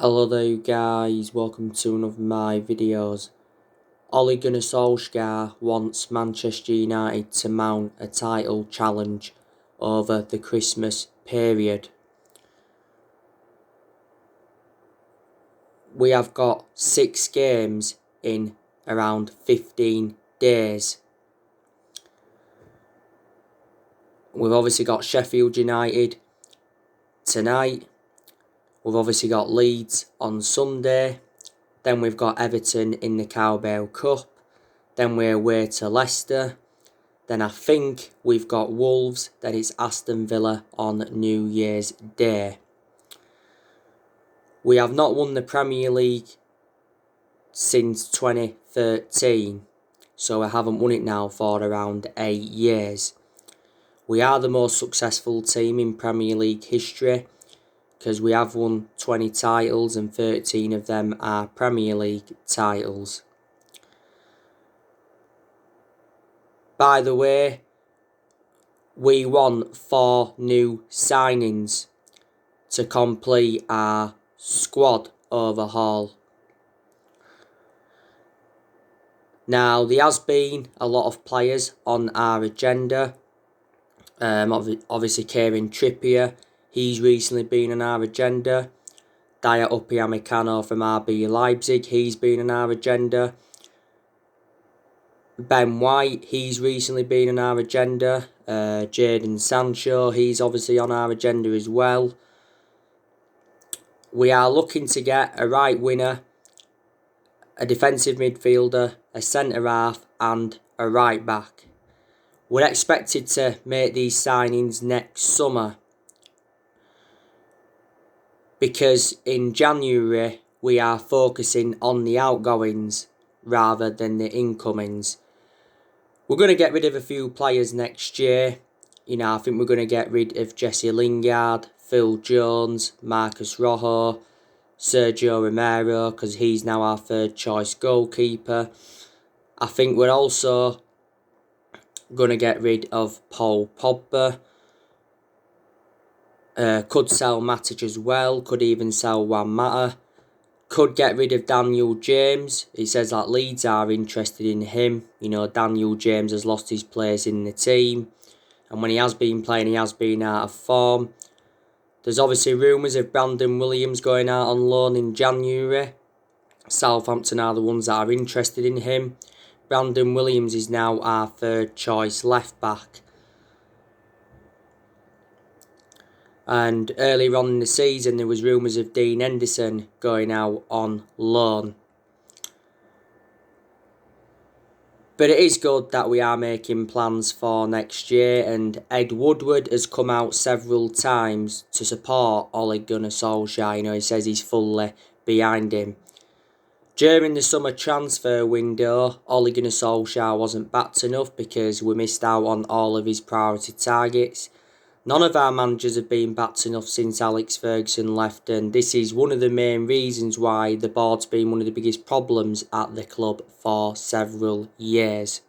Hello there you guys, welcome to one of my videos. Solsjaer wants Manchester United to mount a title challenge over the Christmas period. We have got 6 games in around 15 days. We've obviously got Sheffield United tonight. We've obviously got Leeds on Sunday. Then we've got Everton in the Carabao Cup. Then we're away to Leicester. Then I think we've got Wolves. Then it's Aston Villa on New Year's Day. We have not won the Premier League since 2013. So we haven't won it now for around 8 years. We are the most successful team in Premier League history, because we have won 20 titles and 13 of them are Premier League titles. By the way, we want 4 new signings to complete our squad overhaul. Now, there has been a lot of players on our agenda. Obviously, Kieran Trippier, he's recently been on our agenda. Daya Upamecano from RB Leipzig, he's been on our agenda. Ben White, he's recently been on our agenda. Jadon Sancho, he's obviously on our agenda as well. We are looking to get a right winger, a defensive midfielder, a centre-half and a right-back. We're expected to make these signings next summer, because in January we are focusing on the outgoings rather than the incomings. We're going to get rid of a few players next year. I think we're going to get rid of Jesse Lingard, Phil Jones, Marcus Rojo, Sergio Romero, because he's now our 3rd choice goalkeeper. I think we're also going to get rid of Paul Pogba. Could sell Matic as well. Could even sell Juan Mata. Could get rid of Daniel James. He says that Leeds are interested in him. Daniel James has lost his place in the team. And when he has been playing, he has been out of form. There's obviously rumours of Brandon Williams going out on loan in January. Southampton are the ones that are interested in him. Brandon Williams is now our 3rd choice left back. And earlier on in the season, there was rumours of Dean Henderson going out on loan. But it is good that we are making plans for next year, and Ed Woodward has come out several times to support Ole Gunnar Solsjaer. He says he's fully behind him. During the summer transfer window, Ole Gunnar Solsjaer wasn't backed enough because we missed out on all of his priority targets. None of our managers have been backed enough since Alex Ferguson left, and this is one of the main reasons why the board's been one of the biggest problems at the club for several years.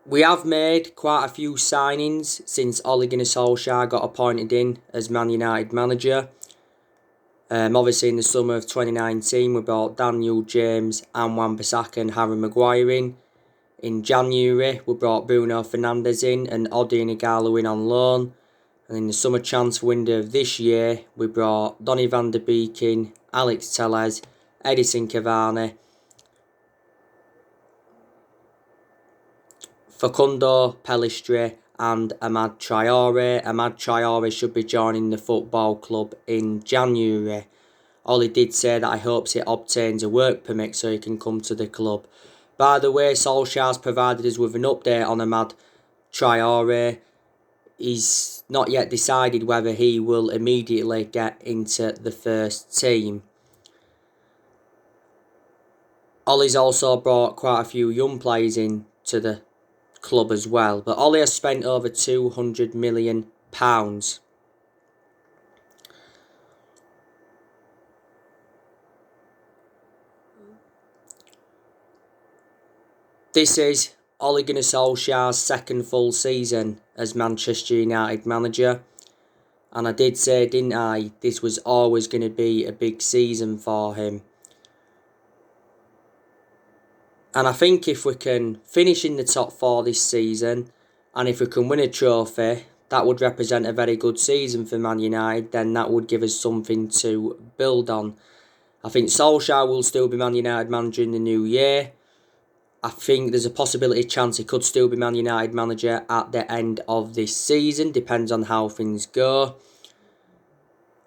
We have made quite a few signings since Ole Gunnar Solsjaer got appointed in as Man United manager. Obviously in the summer of 2019 we brought Daniel James and Wan-Bissaka and Harry Maguire in. In January we brought Bruno Fernandes in and Odion Ighalo in on loan. And in the summer transfer window of this year we brought Donny van der Beek in, Alex Telles, Edison Cavani, Facundo Pellistri and Amad Traore. Amad Traore should be joining the football club in January. Ollie did say that he hopes he obtains a work permit so he can come to the club. By the way, Solskjaer's provided us with an update on Amad Traore. He's not yet decided whether he will immediately get into the first team. Ollie's also brought quite a few young players in to the club as well, but Ollie has spent over £200 million. This is Ole Gunnar Solskjaer's second full season as Manchester United manager. And I did say, didn't I, this was always going to be a big season for him. And I think if we can finish in the top 4 this season, and if we can win a trophy, that would represent a very good season for Man United. Then that would give us something to build on. I think Solskjaer will still be Man United manager in the new year. I think there's a possibility chance he could still be Man United manager at the end of this season. Depends on how things go.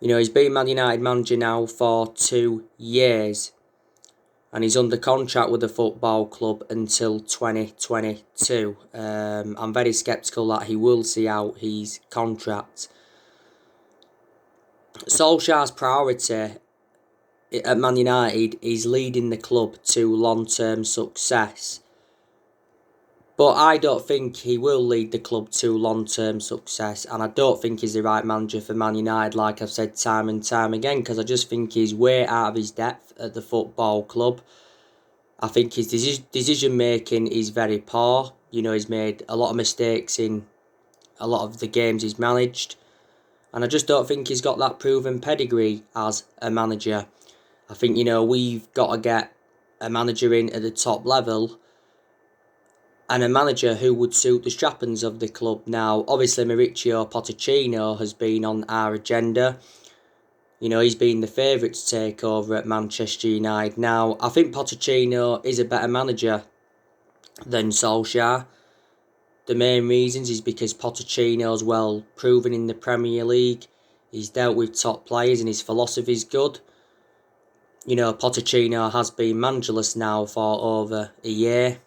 You know, he's been Man United manager now for 2 years. And he's under contract with the football club until 2022. I'm very sceptical that he will see out his contract. Solskjaer's priority at Man United is leading the club to long-term success. But I don't think he will lead the club to long-term success, and I don't think he's the right manager for Man United, like I've said time and time again, because I just think he's way out of his depth at the football club. I think his decision-making is very poor. You know, he's made a lot of mistakes in a lot of the games he's managed, and I just don't think he's got that proven pedigree as a manager. I think, you know, we've got to get a manager in at the top level and a manager who would suit the strappings of the club. Now, obviously, Mauricio Pochettino has been on our agenda. You know, he's been the favourite to take over at Manchester United. Now, I think Pochettino is a better manager than Solskjaer. The main reasons is because Pochettino's well proven in the Premier League. He's dealt with top players and his philosophy is good. You know, Pochettino has been managerless now for over a year.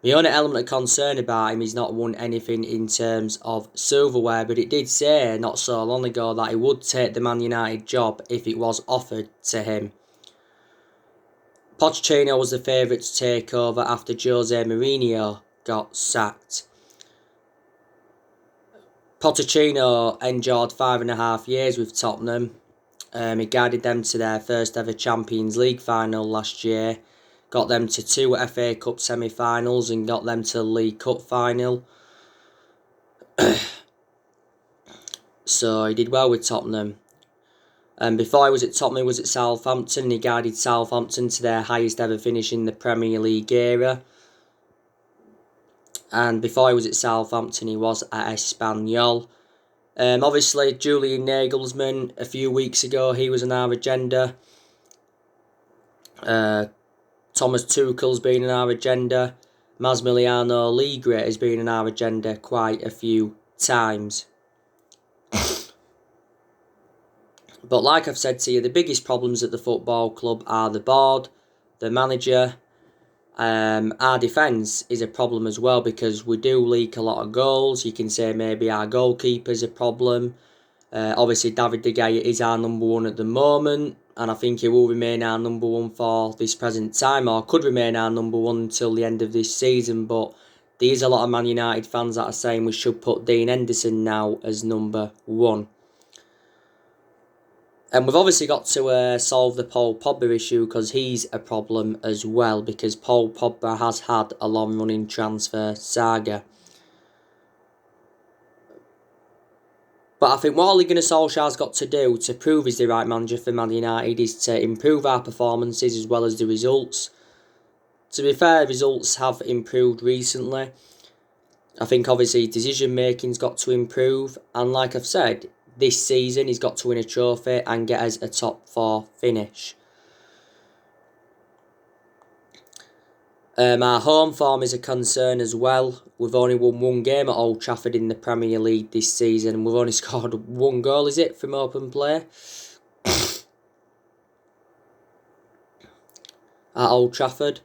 The only element of concern about him is not won anything in terms of silverware, but it did say not so long ago that he would take the Man United job if it was offered to him. Pochettino was the favourite to take over after Jose Mourinho got sacked. Pochettino endured 5.5 years with Tottenham. He guided them to their first ever Champions League final last year, got them to 2 FA Cup semi-finals and got them to the League Cup final. So he did well with Tottenham. And before he was at Tottenham, he was at Southampton, and he guided Southampton to their highest ever finish in the Premier League era. And before he was at Southampton, he was at Espanyol. Obviously, Julian Nagelsmann, a few weeks ago, he was on our agenda. Thomas Tuchel's been on our agenda. Massimiliano Allegri has been on our agenda quite a few times. But like I've said to you, the biggest problems at the football club are the board, the manager. Our defence is a problem as well because we do leak a lot of goals. You can say maybe our goalkeeper's a problem. Obviously, David De Gea is our number one at the moment, and I think he will remain our number one for this present time, or could remain our number one until the end of this season. But there's a lot of Man United fans that are saying we should put Dean Henderson now as number one. And we've obviously got to solve the Paul Pogba issue because he's a problem as well, because Paul Pogba has had a long-running transfer saga. But I think what Ole Gunnar Solskjaer's got to do to prove he's the right manager for Man United is to improve our performances as well as the results. To be fair, results have improved recently. I think obviously decision making's got to improve, and like I've said, this season he's got to win a trophy and get us a top 4 finish. Our home form is a concern as well. We've only won 1 game at Old Trafford in the Premier League this season, and we've only scored 1 goal, is it, from open play? At Old Trafford.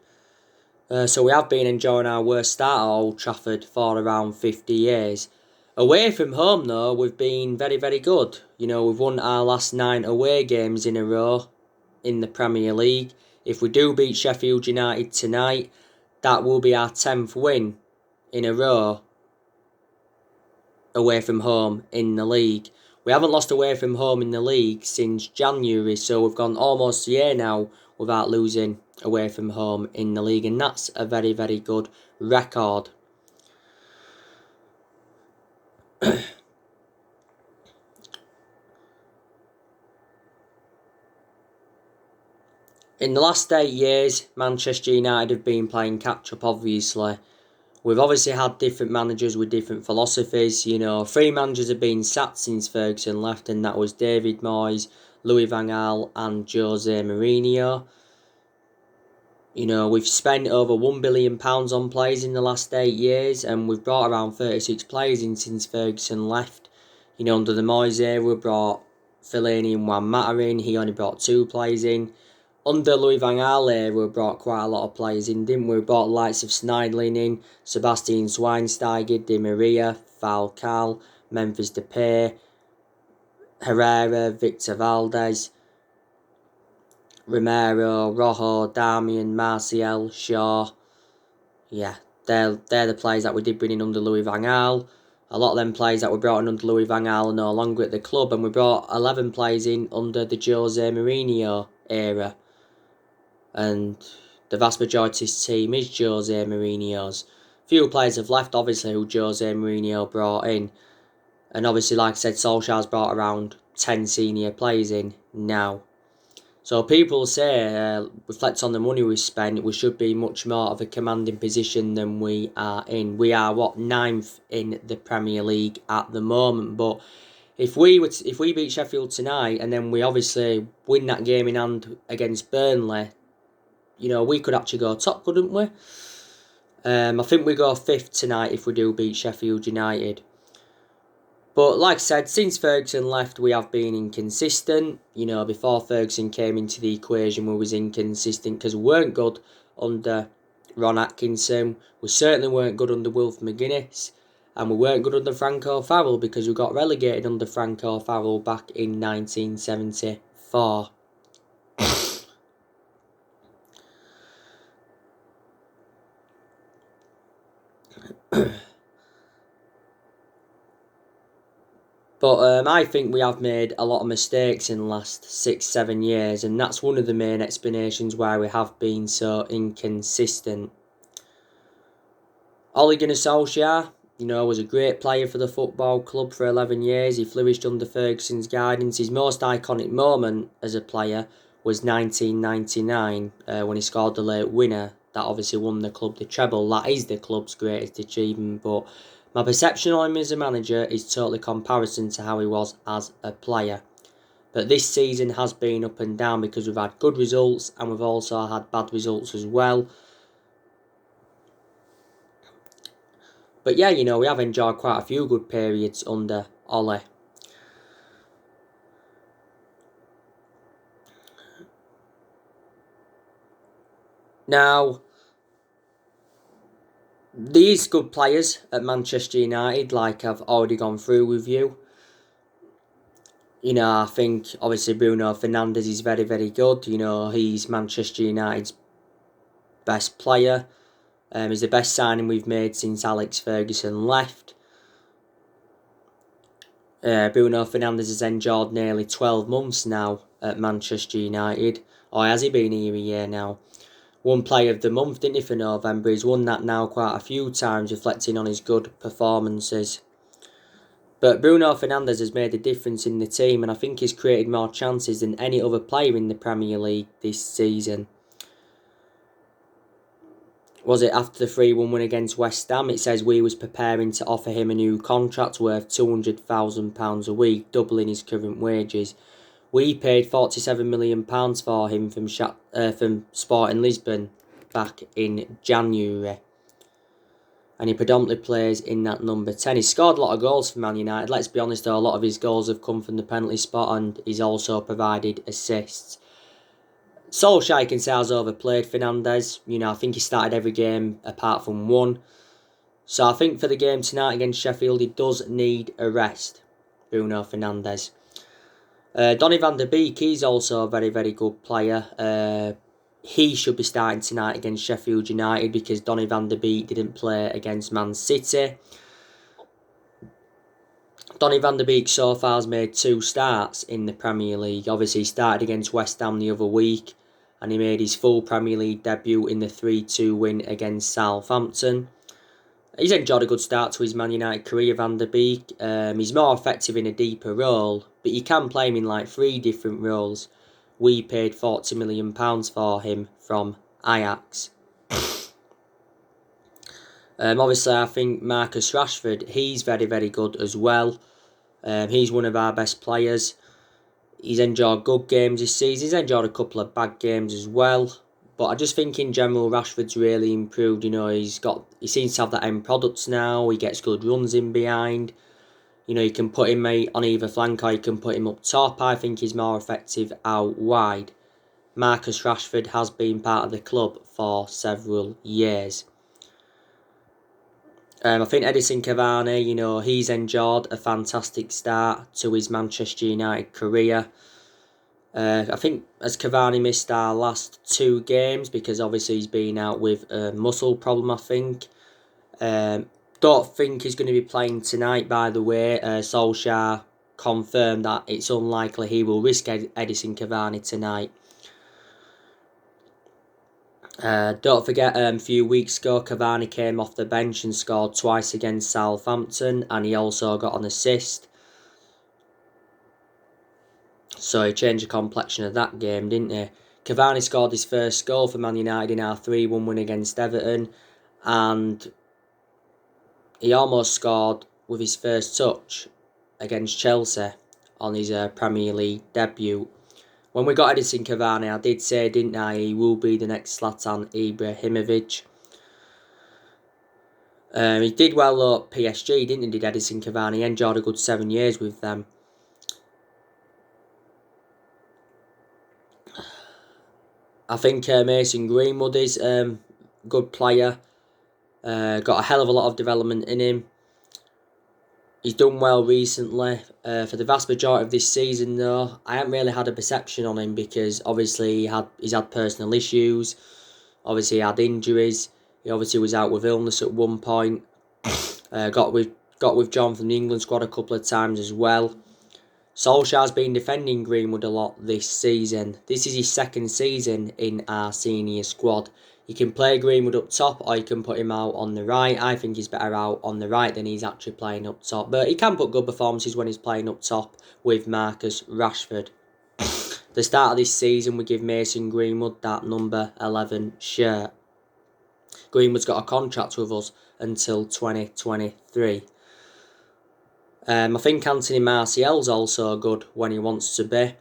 So we have been enjoying our worst start at Old Trafford for around 50 years. Away from home, though, we've been very, very good. You know, we've won our last 9 away games in a row in the Premier League. If we do beat Sheffield United tonight, that will be our 10th win in a row away from home in the league. We haven't lost away from home in the league since January, so we've gone almost a year now without losing away from home in the league, and that's a very, very good record. In the last 8 years, Manchester United have been playing catch-up, obviously. We've obviously had different managers with different philosophies. 3 managers have been sacked since Ferguson left, and that was David Moyes, Louis van Gaal and Jose Mourinho. We've spent over £1 billion on players in the last 8 years, and we've brought around 36 players in since Ferguson left. Under the Moyes era, we brought Fellaini and Juan Mata in. He only brought 2 players in. Under Louis van Gaal era, we brought quite a lot of players in, didn't we? We brought the likes of Sneijderlin in, Sebastian Schweinsteiger, Di Maria, Falcao, Memphis Depay, Herrera, Victor Valdez, Romero, Rojo, Darmian, Martial, Shaw. Yeah, they're the players that we did bring in under Louis van Gaal. A lot of them players that were brought in under Louis van Gaal are no longer at the club, and we brought 11 players in under the Jose Mourinho era. And the vast majority of his team is Jose Mourinho's. Few players have left, obviously, who Jose Mourinho brought in. And obviously, like I said, Solsjaer's brought around 10 senior players in now. So people say, reflect on the money we spent, we should be much more of a commanding position than we are in. We are, 9th in the Premier League at the moment. But if we beat Sheffield tonight and then we obviously win that game in hand against Burnley, we could actually go top, couldn't we? I think we go 5th tonight if we do beat Sheffield United. But like I said, since Ferguson left, we have been inconsistent. Before Ferguson came into the equation, we was inconsistent because we weren't good under Ron Atkinson. We certainly weren't good under Wilf McGuinness. And we weren't good under Franco Farrell because we got relegated under Franco Farrell back in 1974. But I think we have made a lot of mistakes in the last 6-7 years, and that's one of the main explanations why we have been so inconsistent. Ole Gunnar Solsjaer, was a great player for the football club for 11 years. He flourished under Ferguson's guidance. His most iconic moment as a player was 1999 when he scored the late winner. That obviously won the club the treble. That is the club's greatest achievement, but my perception on him as a manager is totally comparison to how he was as a player. But this season has been up and down because we've had good results and we've also had bad results as well. But yeah, we have enjoyed quite a few good periods under Ole. Now, these good players at Manchester United, like I've already gone through with you. I think obviously Bruno Fernandes is very, very good. He's Manchester United's best player. He's the best signing we've made since Alex Ferguson left. Bruno Fernandes has endured nearly 12 months now at Manchester United. Or has he been here a year now? Won Player of the Month, didn't he, for November? He's won that now quite a few times, reflecting on his good performances. But Bruno Fernandes has made a difference in the team, and I think he's created more chances than any other player in the Premier League this season. Was it after the 3-1 win against West Ham? It says we was preparing to offer him a new contract worth £200,000 a week, doubling his current wages. We paid £47 million for him from Sporting Lisbon back in January. And he predominantly plays in that number 10. He scored a lot of goals for Man United. Let's be honest though, a lot of his goals have come from the penalty spot, and he's also provided assists. Solsjaer can say has overplayed Fernandes. I think he started every game apart from one. So I think for the game tonight against Sheffield, he does need a rest, Bruno Fernandes. Donny van der Beek, he's also a very, very good player. He should be starting tonight against Sheffield United because Donny van der Beek didn't play against Man City. Donny van der Beek so far has made 2 starts in the Premier League. Obviously, he started against West Ham the other week. and he made his full Premier League debut in the 3-2 win against Southampton. He's enjoyed a good start to his Man United career, Van der Beek. He's more effective in a deeper role, but you can play him in like 3 different roles. We paid £40 million for him from Ajax. Obviously, I think Marcus Rashford, he's very, very good as well. He's one of our best players. He's enjoyed good games this season. He's enjoyed a couple of bad games as well. But I just think in general, Rashford's really improved. You know, he seems to have that end product now. He gets good runs in behind. You know, you can put him on either flank or you can put him up top. I think he's more effective out wide. Marcus Rashford has been part of the club for several years. I think Edison Cavani, you know, he's enjoyed a fantastic start to his Manchester United career. I think as Cavani missed our last 2 games because obviously he's been out with a muscle problem, I think. Don't think he's going to be playing tonight, by the way. Solsjaer confirmed that it's unlikely he will risk Edison Cavani tonight. Don't forget, a few weeks ago, Cavani came off the bench and scored twice against Southampton, and he also got an assist. So he changed the complexion of that game, didn't he? Cavani scored his first goal for Man United in our 3-1 win against Everton, and he almost scored with his first touch against Chelsea on his Premier League debut. When we got Edison Cavani, I did say, didn't I, he will be the next Zlatan Ibrahimovic. He did well though at PSG, didn't he, did Edison Cavani? He enjoyed a good 7 years with them. I think Mason Greenwood is a good player. Got a hell of a lot of development in him. He's done well recently. For the vast majority of this season, though, I haven't really had a perception on him because obviously he's had personal issues. Obviously, he had injuries. He obviously was out with illness at one point. Got withdrawn from the England squad a couple of times as well. Solskjaer's been defending Greenwood a lot this season. This is his 2nd season in our senior squad. You can play Greenwood up top or you can put him out on the right. I think he's better out on the right than he's actually playing up top. But he can put good performances when he's playing up top with Marcus Rashford. The start of this season, we give Mason Greenwood that number 11 shirt. Greenwood's got a contract with us until 2023. I think Anthony Martial's also good when he wants to be.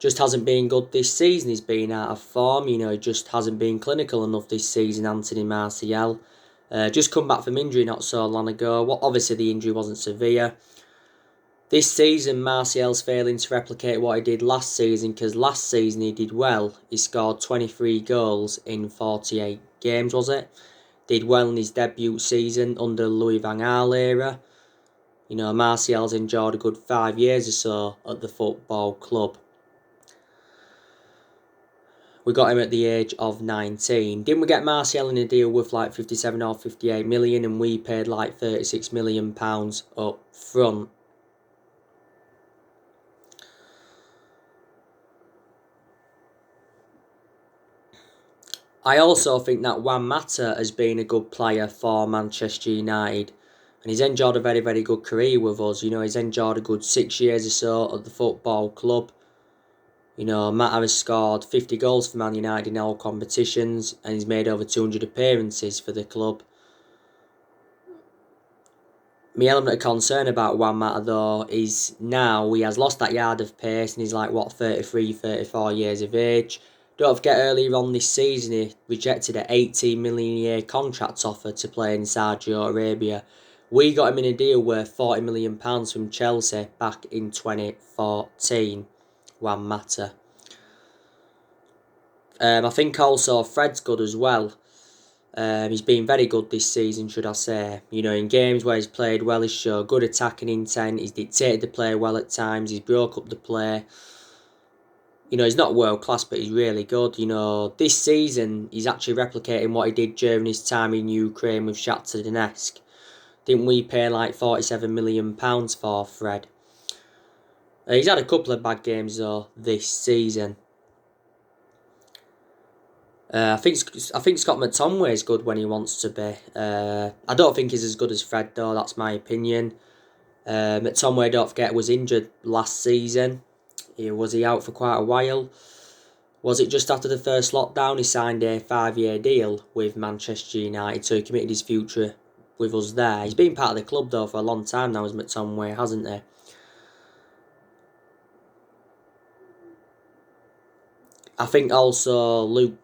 Just hasn't been good this season. He's been out of form. You know, he just hasn't been clinical enough this season, Anthony Martial. Just come back from injury not so long ago. Well, obviously, the injury wasn't severe. This season, Martial's failing to replicate what he did last season because last season he did well. He scored 23 goals in 48 games, was it? Did well in his debut season under Louis van Gaal era. You know, Martial's enjoyed a good 5 years or so at the football club. We got him at the age of 19. Didn't we get Martial in a deal with like 57 or 58 million and we paid like £36 million up front? I also think that Juan Mata has been a good player for Manchester United. And he's enjoyed a very, very good career with us. You know, he's enjoyed a good 6 years or so at the football club. You know, Mata has scored 50 goals for Man United in all competitions and he's made over 200 appearances for the club. My element of concern about Juan Mata, though, is now he has lost that yard of pace and he's like, 33, 34 years of age. Don't forget earlier on this season he rejected an 18 million a year contract offer to play in Saudi Arabia. We got him in a deal worth £40 million from Chelsea back in 2014. Juan Mata. I think also Fred's good as well. He's been very good this season, should I say. You know, in games where he's played well, he's shown good attacking intent. He's dictated the play well at times. He's broke up the play. You know, he's not world class, but he's really good. You know, this season, he's actually replicating what he did during his time in Ukraine with Shakhtar Donetsk. Didn't we pay like £47 million for Fred? He's had a couple of bad games, though, this season. I think Scott McTominay is good when he wants to be. I don't think he's as good as Fred though. That's my opinion. McTominay, don't forget, was injured last season. Was he out for quite a while? Was it just after the first lockdown? He signed a 5-year deal with Manchester United, so he committed his future with us there. He's been part of the club though for a long time now, as McTominay, hasn't he? I think also Luke.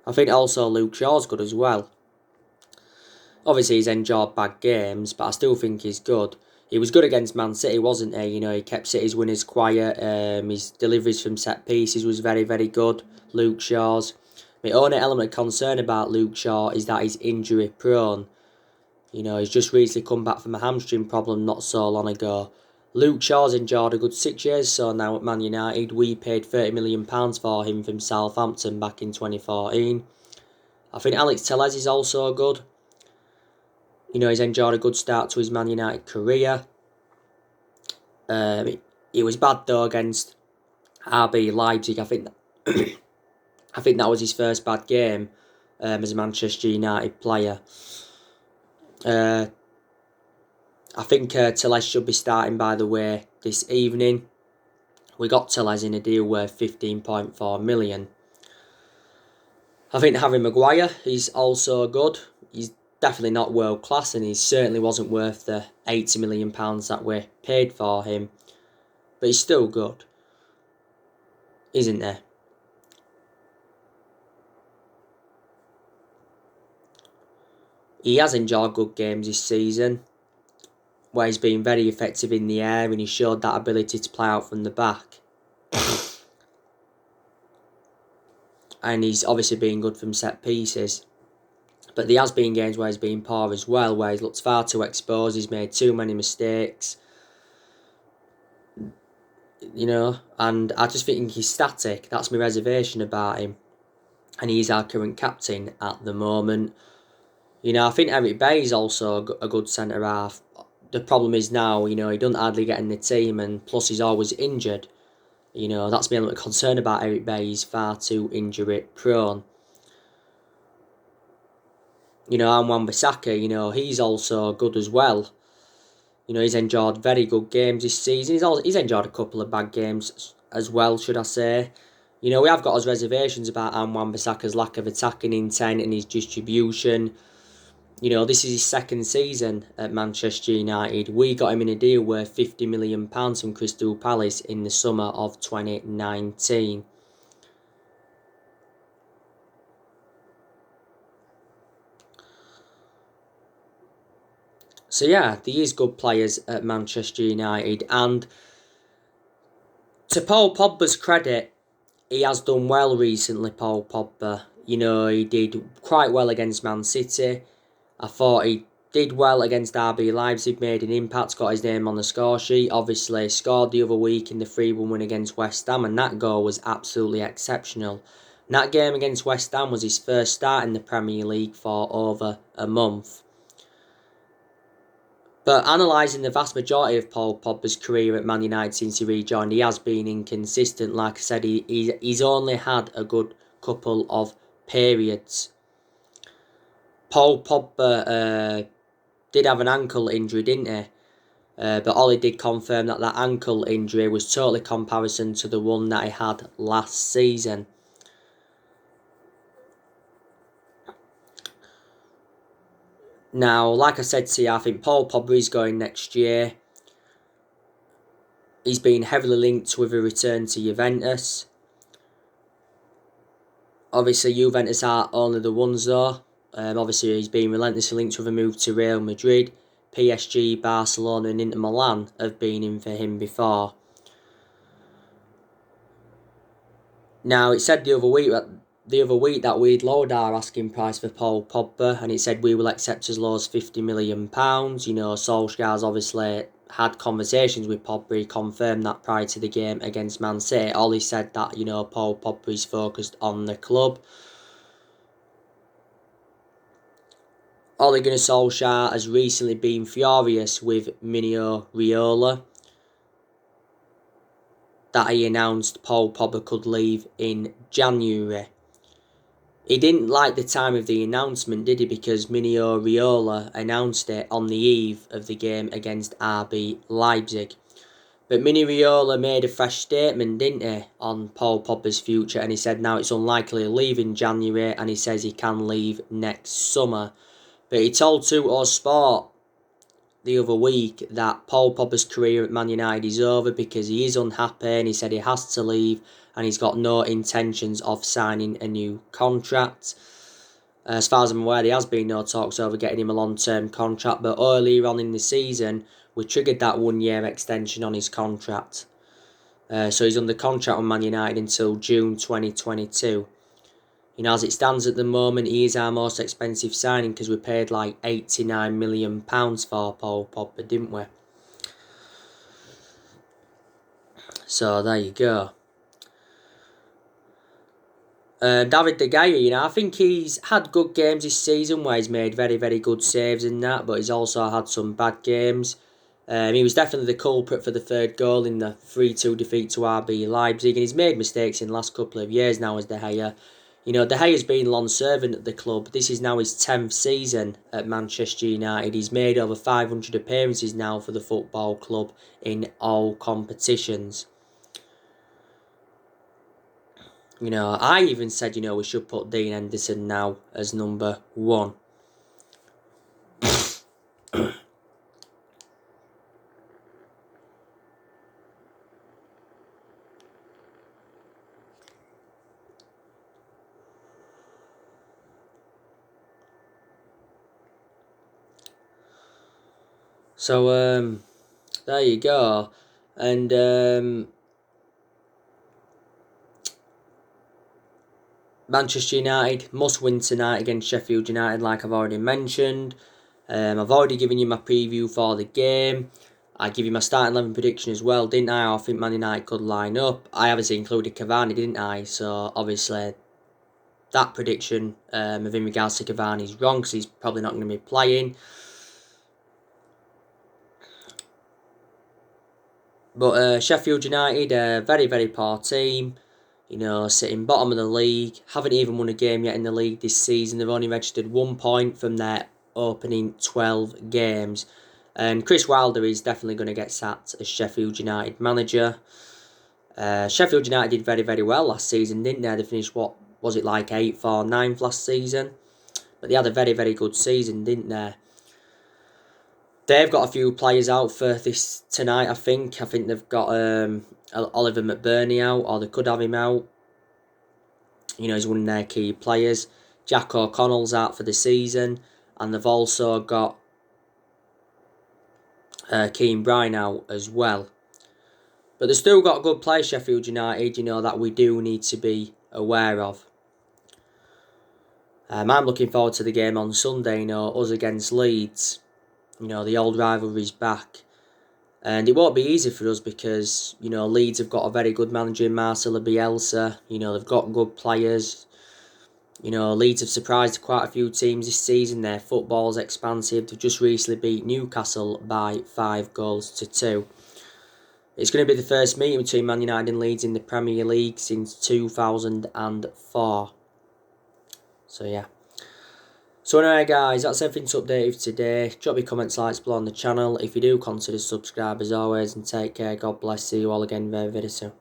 I think also Luke Shaw's good as well. Obviously, he's enjoyed bad games, but I still think he's good. He was good against Man City, wasn't he? He kept City's winners quiet. His deliveries from set pieces was very, very good. Luke Shaw's. My only element of concern about Luke Shaw is that he's injury prone. He's just recently come back from a hamstring problem not so long ago. Luke Shaw's enjoyed a good 6 years so now at Man United. We paid £30 million for him from Southampton back in 2014. I think Alex Telles is also good. He's enjoyed a good start to his Man United career. He was bad though against RB Leipzig. I think that was his first bad game as a Manchester United player. I think Telles should be starting, by the way, this evening. We got Telles in a deal worth 15.4 million. I think Harry Maguire is also good. He's definitely not world class, and he certainly wasn't worth the £80 million that we paid for him. But he's still good, isn't he? He has enjoyed good games this season, where he's been very effective in the air and he showed that ability to play out from the back. And he's obviously been good from set pieces. But there has been games where he's been poor as well, where he's looked far too exposed, he's made too many mistakes. And I just think he's static. That's my reservation about him. And he's our current captain at the moment. I think Eric Bailly is also a good centre-half. The problem is now, he doesn't hardly get in the team, and plus he's always injured. That's my element of concern about Eric Bailly. He's far too injury prone. And Wan-Bissaka, he's also good as well. He's enjoyed very good games this season. He's enjoyed a couple of bad games as well, should I say. We have got his reservations about Wan-Bissaka's lack of attacking intent and his distribution. This is his second season at Manchester United. We got him in a deal worth £50 million from Crystal Palace in the summer of 2019. So yeah, there is good players at Manchester United, and to Paul Pogba's credit, he has done well recently, Paul Pogba. He did quite well against Man City. I thought he did well against RB Leipzig, made an impact, got his name on the score sheet. Obviously, scored the other week in the 3-1 win against West Ham, and that goal was absolutely exceptional. And that game against West Ham was his first start in the Premier League for over a month. But analysing the vast majority of Paul Pogba's career at Man United since he rejoined, he has been inconsistent. Like I said, he's only had a good couple of periods. Paul Pogba did have an ankle injury, didn't he? But Ollie did confirm that ankle injury was totally comparison to the one that he had last season. Now, like I said to you, I think Paul Pogba is going next year. He's been heavily linked with a return to Juventus. Obviously, Juventus are only the ones though. Obviously, he's been relentlessly linked with a move to Real Madrid. PSG, Barcelona and Inter Milan have been in for him before. Now, it said the other week that we'd lowered our asking price for Paul Pogba, and it said we will accept as low as £50 million. Solsjaer's obviously had conversations with Pogba. He confirmed that prior to the game against Man City. Ollie said that, Paul Pogba is focused on the club. Ole Gunnar Solsjaer has recently been furious with Mino Raiola that he announced Paul Pogba could leave in January. He didn't like the time of the announcement, did he? Because Mino Raiola announced it on the eve of the game against RB Leipzig. But Mino Raiola made a fresh statement, didn't he, on Paul Pogba's future, and he said now it's unlikely he'll leave in January, and he says he can leave next summer. But he told 2 Sport the other week that Paul Pogba's career at Man United is over because he is unhappy, and he said he has to leave and he's got no intentions of signing a new contract. As far as I'm aware, there has been no talks over getting him a long-term contract, but earlier on in the season we triggered that 1-year extension on his contract. So he's under contract with Man United until June 2022. As it stands at the moment, he is our most expensive signing because we paid like £89 million for Paul Pogba, didn't we? So there you go. David De Gea, I think he's had good games this season where he's made very, very good saves and that, but he's also had some bad games. He was definitely the culprit for the third goal in the 3-2 defeat to RB Leipzig, and he's made mistakes in the last couple of years now as De Gea. De Gea's been long serving at the club. This is now his 10th season at Manchester United. He's made over 500 appearances now for the football club in all competitions. I even said, we should put Dean Henderson now as number 1. So, there you go. And Manchester United must win tonight against Sheffield United, like I've already mentioned. I've already given you my preview for the game. I give you my starting 11 prediction as well, didn't I? I think Man United could line up. I obviously included Cavani, didn't I? So, obviously, that prediction of in regards to Cavani is wrong because he's probably not going to be playing. But Sheffield United, a very, very poor team. Sitting bottom of the league. Haven't even won a game yet in the league this season. They've only registered 1 point from their opening 12 games. And Chris Wilder is definitely going to get sacked as Sheffield United manager. Sheffield United did very, very well last season, didn't they? They finished, what was it, like 8th or 9th last season? But they had a very, very good season, didn't they? They've got a few players out for this tonight, I think. I think they've got Oliver McBurney out, or they could have him out. He's one of their key players. Jack O'Connell's out for the season. And they've also got Keane Bryan out as well. But they've still got good players, Sheffield United, that we do need to be aware of. I'm looking forward to the game on Sunday, us against Leeds. The old rivalry's back. And it won't be easy for us because, Leeds have got a very good manager in Marcelo Bielsa. They've got good players. Leeds have surprised quite a few teams this season. Their football's expansive. They've just recently beat Newcastle by 5-2. It's going to be the first meeting between Man United and Leeds in the Premier League since 2004. So, yeah. So anyway guys, that's everything to update you for today. Drop your comments, likes below on the channel. If you do, consider subscribe as always, and take care. God bless. See you all again very, very soon.